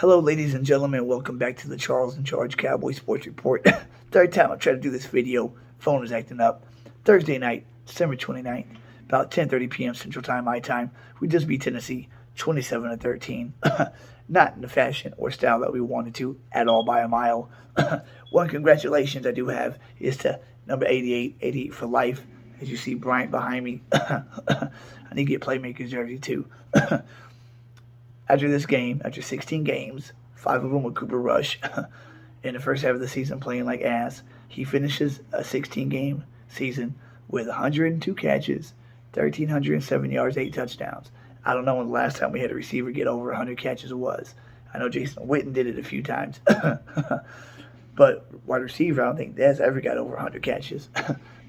Hello, ladies and gentlemen. Welcome back to the Charles in Charge Cowboys Sports Report. Third time I've tried to do this video. Phone is acting up. Thursday night, December 29th, about 10:30 p.m. Central Time, my time. We just beat Tennessee 27-13. Not in the fashion or style that we wanted to at all by a mile. One congratulations I do have is to number 88, 88 for life. As you see Bryant behind me. I need to get Playmaker's jersey too. After this game, after 16 games, 5 of them with Cooper Rush, in the first half of the season playing like ass, he finishes a 16-game season with 102 catches, 1,307 yards, 8 touchdowns. I don't know when the last time we had a receiver get over 100 catches was. I know Jason Witten did it a few times. But wide receiver, I don't think that's ever got over 100 catches.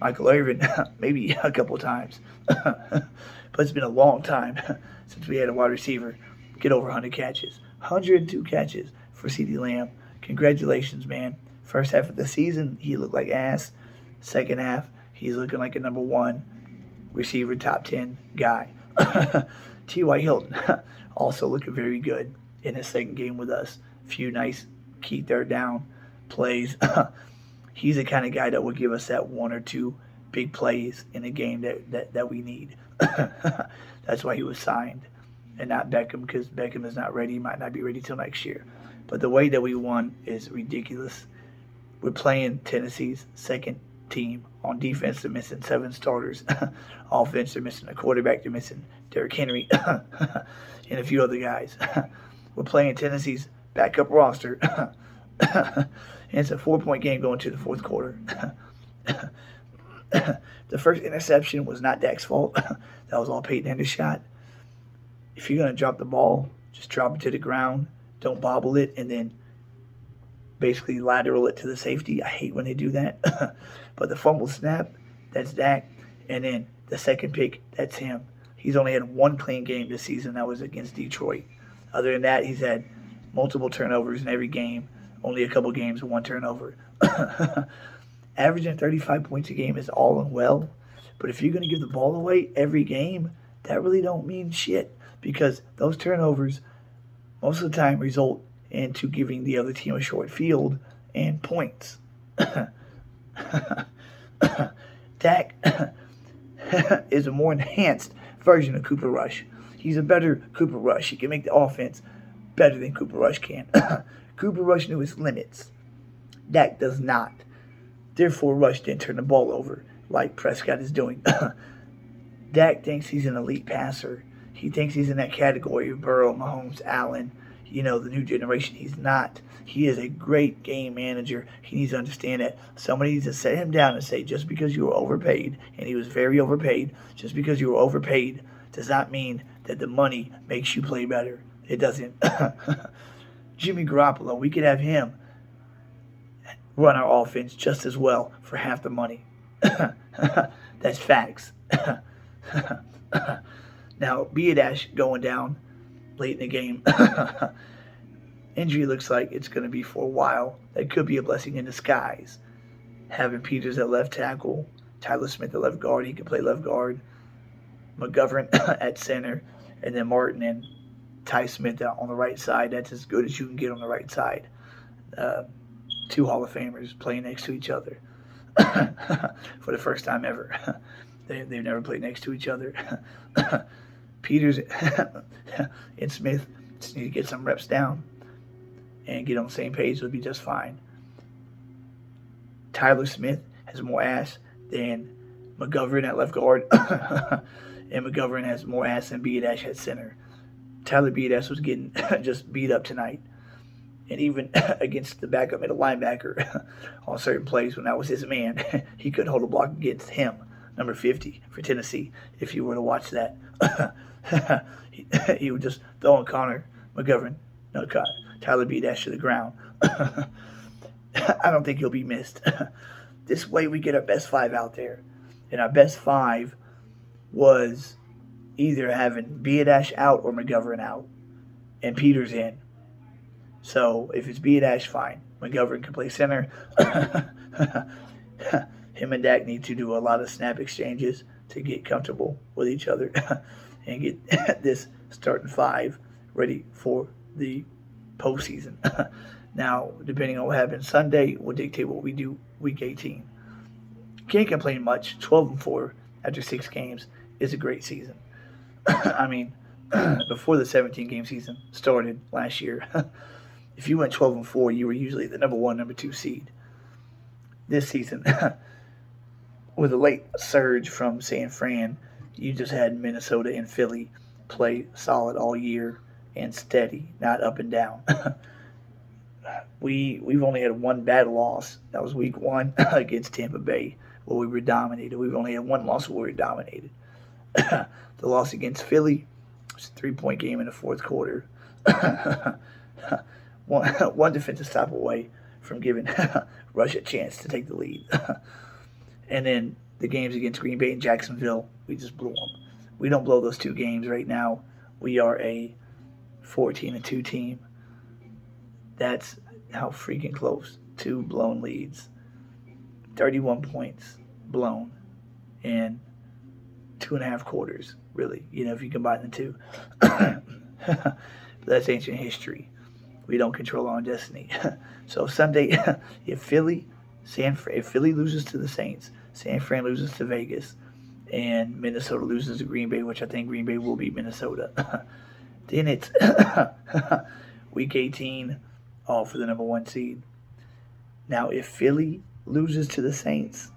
Michael Irvin, maybe a couple times. But it's been a long time since we had a wide receiver get over 100 catches. 102 catches for CeeDee Lamb. Congratulations, man. First half of the season, he looked like ass. Second half, he's looking like a number 1 receiver, top 10 guy. T.Y. Hilton also looking very good in his second game with us. Few nice key third down plays. He's the kind of guy that will give us that 1 or 2 big plays in a game that we need. That's why he was signed and not Beckham, because Beckham is not ready. He might not be ready till next year. But the way that we won is ridiculous. We're playing Tennessee's second team. On defense, they're missing 7 starters. Offense, they're missing a quarterback. They're missing Derrick Henry and a few other guys. We're playing Tennessee's backup roster. And it's a 4-point game going to the fourth quarter. The first interception was not Dak's fault. That was all Peyton Hender's shot. If you're going to drop the ball, just drop it to the ground. Don't bobble it and then basically lateral it to the safety. I hate when they do that. But the fumble snap, that's Dak. And then the second pick, that's him. He's only had 1 clean game this season. That was against Detroit. Other than that, he's had multiple turnovers in every game. Only a couple games, 1 turnover. Averaging 35 points a game is all and well. But if you're going to give the ball away every game, that really don't mean shit. Because those turnovers most of the time result into giving the other team a short field and points. Dak is a more enhanced version of Cooper Rush. He's a better Cooper Rush. He can make the offense better than Cooper Rush can. Cooper Rush knew his limits. Dak does not. Therefore, Rush didn't turn the ball over like Prescott is doing. Dak thinks he's an elite passer. He thinks he's in that category of Burrow, Mahomes, Allen, the new generation. He's not. He is a great game manager. He needs to understand that. Somebody needs to set him down and say, just because you were overpaid, and he was very overpaid, just because you were overpaid does not mean that the money makes you play better. It doesn't. Jimmy Garoppolo, we could have him run our offense just as well for half the money. That's facts. Now, Biadash going down late in the game. Injury looks like it's going to be for a while. That could be a blessing in disguise. Having Peters at left tackle, Tyler Smith at left guard. He can play left guard. McGovern at center. And then Martin and Ty Smith out on the right side. That's as good as you can get on the right side. 2 Hall of Famers playing next to each other for the first time ever. They've never played next to each other. Peters and Smith just need to get some reps down and get on the same page. It'll be just fine. Tyler Smith has more ass than McGovern at left guard. And McGovern has more ass than Biadash at center. Tyler Biadash was getting just beat up tonight. And even against the backup middle linebacker on certain plays when that was his man, he couldn't hold a block against him. Number 50 for Tennessee, if you were to watch that. He would just throw on Tyler Biadash to the ground. I don't think he'll be missed. This way we get our best 5 out there. And our best 5 was either having Biadash out or McGovern out. And Peters in. So if it's Biadash, fine. McGovern can play center. Him and Dak need to do a lot of snap exchanges to get comfortable with each other and get this starting 5 ready for the postseason. Now, depending on what happens Sunday, will dictate what we do week 18. Can't complain much. 12-4 after 6 games is a great season. I mean, before the 17-game season started last year, if you went 12-4, you were usually the number 1, number 2 seed. This season, with a late surge from San Fran, you just had Minnesota and Philly play solid all year and steady, not up and down. We've only had one bad loss. That was week 1 against Tampa Bay, where we were dominated. We've only had one loss where we were dominated. The loss against Philly was a 3-point game in the fourth quarter. one defensive stop away from giving Rush a chance to take the lead. And then the games against Green Bay and Jacksonville, we just blew them. We don't blow those 2 games right now. We are a 14-2 team. That's how freaking close. 2 blown leads. 31 points blown in 2.5 quarters, really. If you combine the 2. That's ancient history. We don't control our own destiny. So Sunday, if Philly loses to the Saints, San Fran loses to Vegas, and Minnesota loses to Green Bay, which I think Green Bay will beat Minnesota, then it's week 18, all for the number 1 seed. Now, if Philly loses to the Saints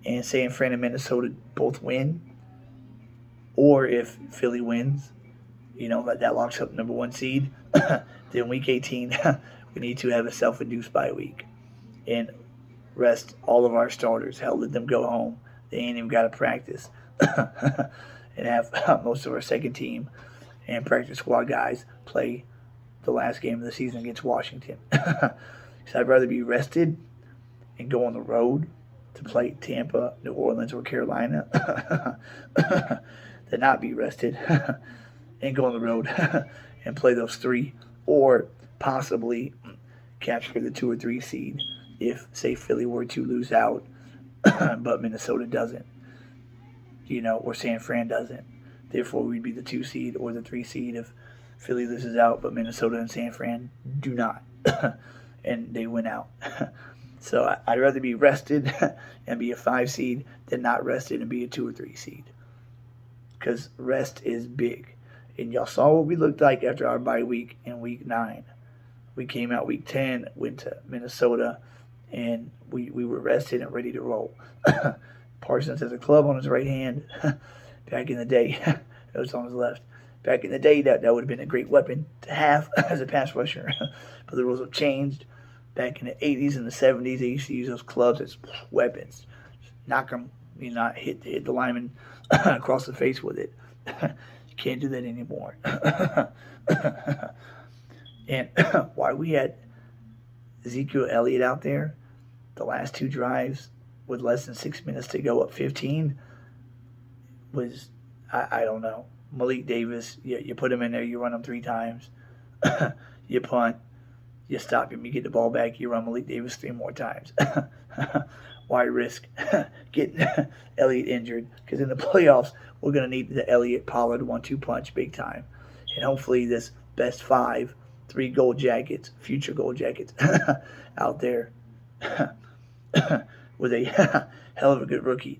and San Fran and Minnesota both win, or if Philly wins, that locks up number 1 seed, then week 18, we need to have a self-induced bye week and rest all of our starters. Hell, let them go home. They ain't even got to practice. And have most of our second team and practice squad guys play the last game of the season against Washington. So I'd rather be rested and go on the road to play Tampa, New Orleans, or Carolina than not be rested and go on the road and play those 3, or possibly capture the 2 or 3 seed if, say, Philly were to lose out, but Minnesota doesn't, or San Fran doesn't. Therefore, we'd be the 2 seed or the 3 seed if Philly loses out, but Minnesota and San Fran do not, and they win out. So I'd rather be rested and be a 5 seed than not rested and be a 2 or 3 seed, because rest is big. And y'all saw what we looked like after our bye week in week 9. We came out week 10, went to Minnesota, and we were rested and ready to roll. Parsons has a club on his right hand. Back in the day, it was on his left. Back in the day, that would have been a great weapon to have as a pass rusher. But the rules have changed. Back in the 80s and the 70s, they used to use those clubs as weapons. Knock them, hit the lineman across the face with it. You can't do that anymore. And why we had Ezekiel Elliott out there the last 2 drives with less than 6 minutes to go, up 15, was, I don't know. Malik Davis, you put him in there, you run him 3 times. You punt, you stop him, you get the ball back, you run Malik Davis 3 more times. Why risk getting Elliott injured? Because in the playoffs, we're going to need the Elliott-Pollard 1-2 punch big time. And hopefully this best 5, 3 gold jackets, future gold jackets out there with a hell of a good rookie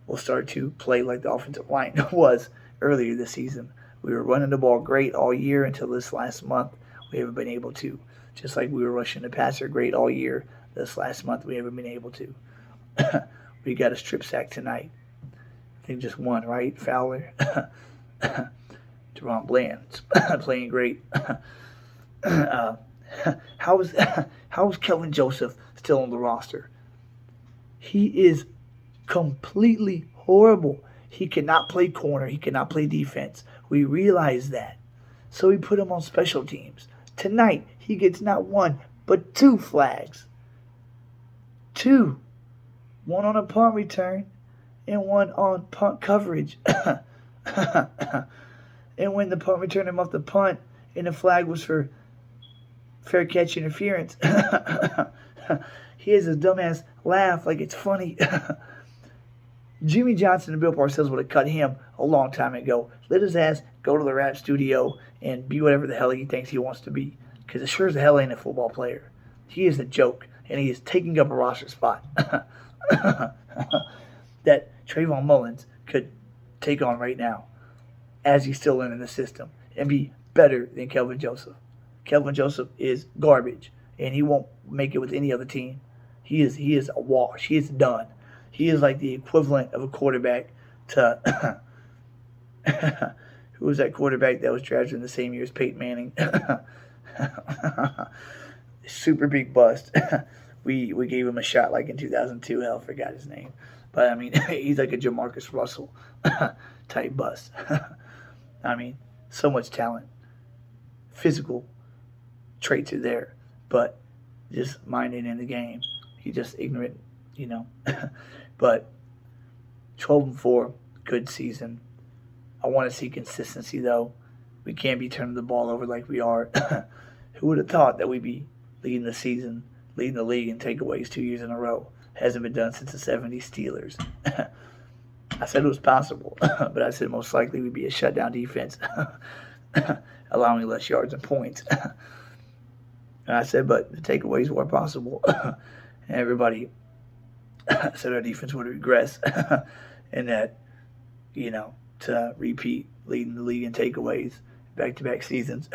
will start to play like the offensive line was earlier this season. We were running the ball great all year until this last month. We haven't been able to. Just like we were rushing the passer great all year, this last month we haven't been able to. We got a strip sack tonight. I think just 1, right? Fowler. Deron Bland's playing great. How is Kelvin Joseph still on the roster? He is completely horrible. He cannot play corner. He cannot play defense. We realize that. So we put him on special teams. Tonight, he gets not 1, but 2 flags. 2. 1 on a punt return and 1 on punt coverage. And when the punt returned him off the punt and the flag was for fair catch interference, he has a dumbass laugh like it's funny. Jimmy Johnson and Bill Parcells would have cut him a long time ago. Let his ass go to the rap studio and be whatever the hell he thinks he wants to be. Because it sure as the hell ain't a football player. He is a joke, and he is taking up a roster spot that Trayvon Mullins could take on right now as he's still learning the system and be better than Kelvin Joseph. Kelvin Joseph is garbage, and he won't make it with any other team. He is a wash. He is done. He is like the equivalent of a quarterback to who was that quarterback that was drafted in the same year as Peyton Manning? Super big bust. We gave him a shot like in 2002. Hell, I forgot his name. But, I mean, he's like a Jamarcus Russell type bust. I mean, so much talent. Physical traits are there, but just minding in the game. He's just ignorant, you know. But 12-4, good season. I want to see consistency, though. We can't be turning the ball over like we are. Who would have thought that we'd be leading the season, leading the league in takeaways 2 years in a row? Hasn't been done since the 70s Steelers. I said it was possible, but I said most likely we'd be a shutdown defense, allowing less yards and points. And I said, but the takeaways were possible. And everybody said our defense would regress and that, you know, to repeat leading the league in takeaways back-to-back seasons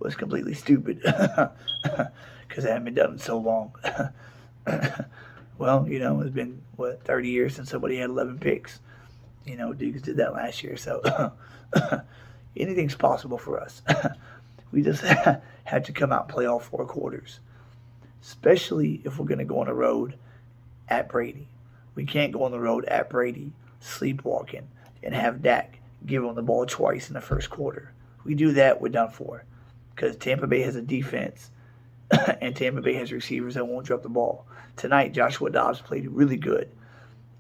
was completely stupid because it hadn't been done in so long. Well, you know, it's been, 30 years since somebody had 11 picks. You know, Dukes did that last year, so anything's possible for us. We just had to come out and play all 4 quarters, especially if we're going to go on the road at Brady. We can't go on the road at Brady sleepwalking and have Dak give him the ball twice in the first quarter. We do that, we're done for, because Tampa Bay has a defense and Tampa Bay has receivers that won't drop the ball. Tonight, Joshua Dobbs played really good,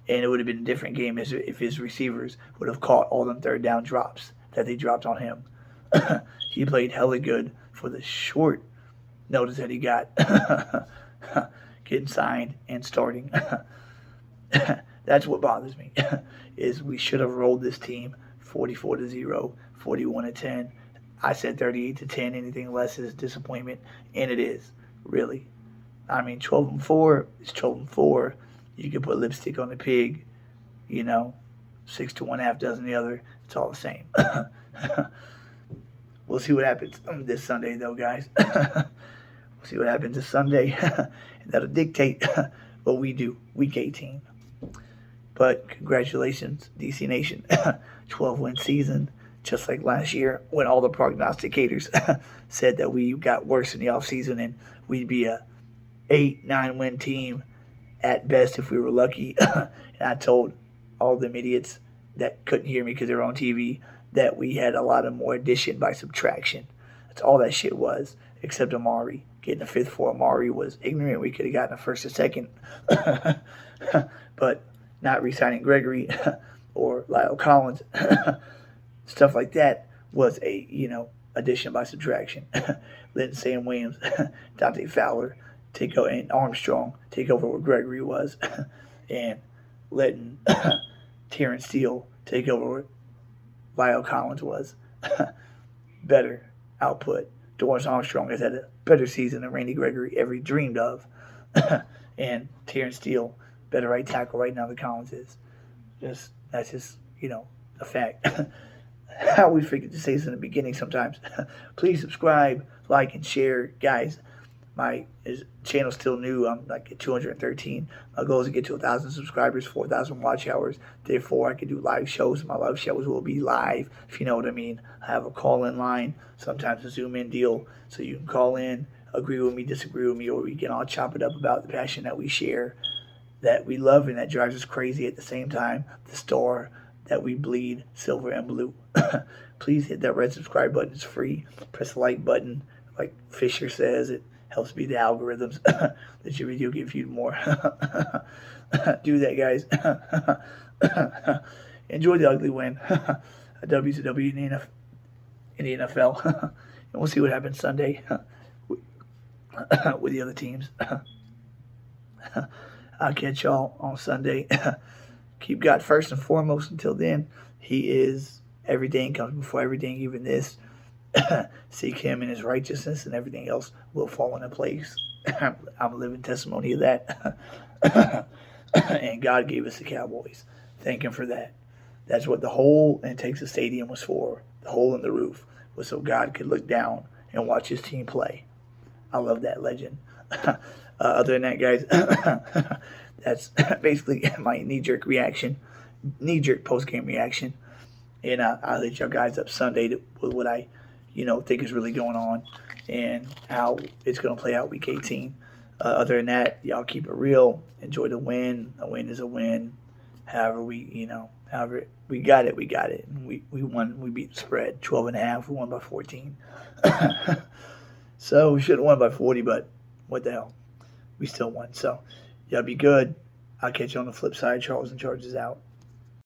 and it would have been a different game if his receivers would have caught all them third down drops that they dropped on him. He played hella good for the short notice that he got getting signed and starting. That's what bothers me, is we should have rolled this team 44-0, 41-10. I said 38-10. Anything less is disappointment, and it is, really. I mean, 12-4 is 12-4. You can put lipstick on the pig, you know, 6 to 1/2 dozen the other. It's all the same. We'll see what happens this Sunday, though, guys. We'll see what happens this Sunday. And that'll dictate what we do week 18. But congratulations, DC Nation. 12-win season, just like last year when all the prognosticators said that we got worse in the offseason and we'd be a 8-9 win team at best if we were lucky. And I told all them idiots that couldn't hear me because they were on TV that we had a lot of more addition by subtraction. That's all that shit was, except Amari. Getting a 5th for Amari was ignorant. We could have gotten a 1st or 2nd. But not re-signing Gregory or Lyle Collins, stuff like that was a, you know, addition by subtraction. Letting Sam Williams, Dante Fowler take over, and Armstrong take over where Gregory was, and letting Terrence Steele take over where Lyle Collins was. Better output. Dorrance Armstrong has had a better season than Randy Gregory ever dreamed of. And Terrence Steele, better right tackle right now than Collins is. That's just, you know, a fact. How we forget to say this in the beginning sometimes. Please subscribe, like, and share. Guys, my channel's still new. I'm like at 213. My goal is to get to 1,000 subscribers, 4,000 watch hours. Therefore, I can do live shows. My live shows will be live, if you know what I mean. I have a call-in line, sometimes a Zoom-in deal, so you can call in, agree with me, disagree with me, or we can all chop it up about the passion that we share, that we love, and that drives us crazy at the same time. The star that we bleed silver and blue. Please hit that red subscribe button. It's free. Press the like button. Like Fisher says, it helps beat the algorithms. Let your video get viewed more. Do that, guys. Enjoy the ugly win. A W's a W in the NFL. And we'll see what happens Sunday with the other teams. I'll catch y'all on Sunday. Keep God first and foremost until then. He is everything, comes before everything, even this. Seek him in his righteousness, and everything else will fall into place. I'm a living testimony of that. And God gave us the Cowboys. Thank him for that. That's what the hole in Texas Stadium was for. The hole in the roof was so God could look down and watch his team play. I love that legend. Other than that, guys, that's basically my knee-jerk post-game reaction. And I'll hit y'all guys up Sunday with what I, think is really going on and how it's going to play out Week 18. Other than that, y'all keep it real. Enjoy the win. A win is a win. However we got it, we got it. And we won. We beat the spread 12.5. We won by 14. So we should have won by 40, but what the hell? We still won. So y'all be good. I'll catch you on the flip side. Charles and Charge is out.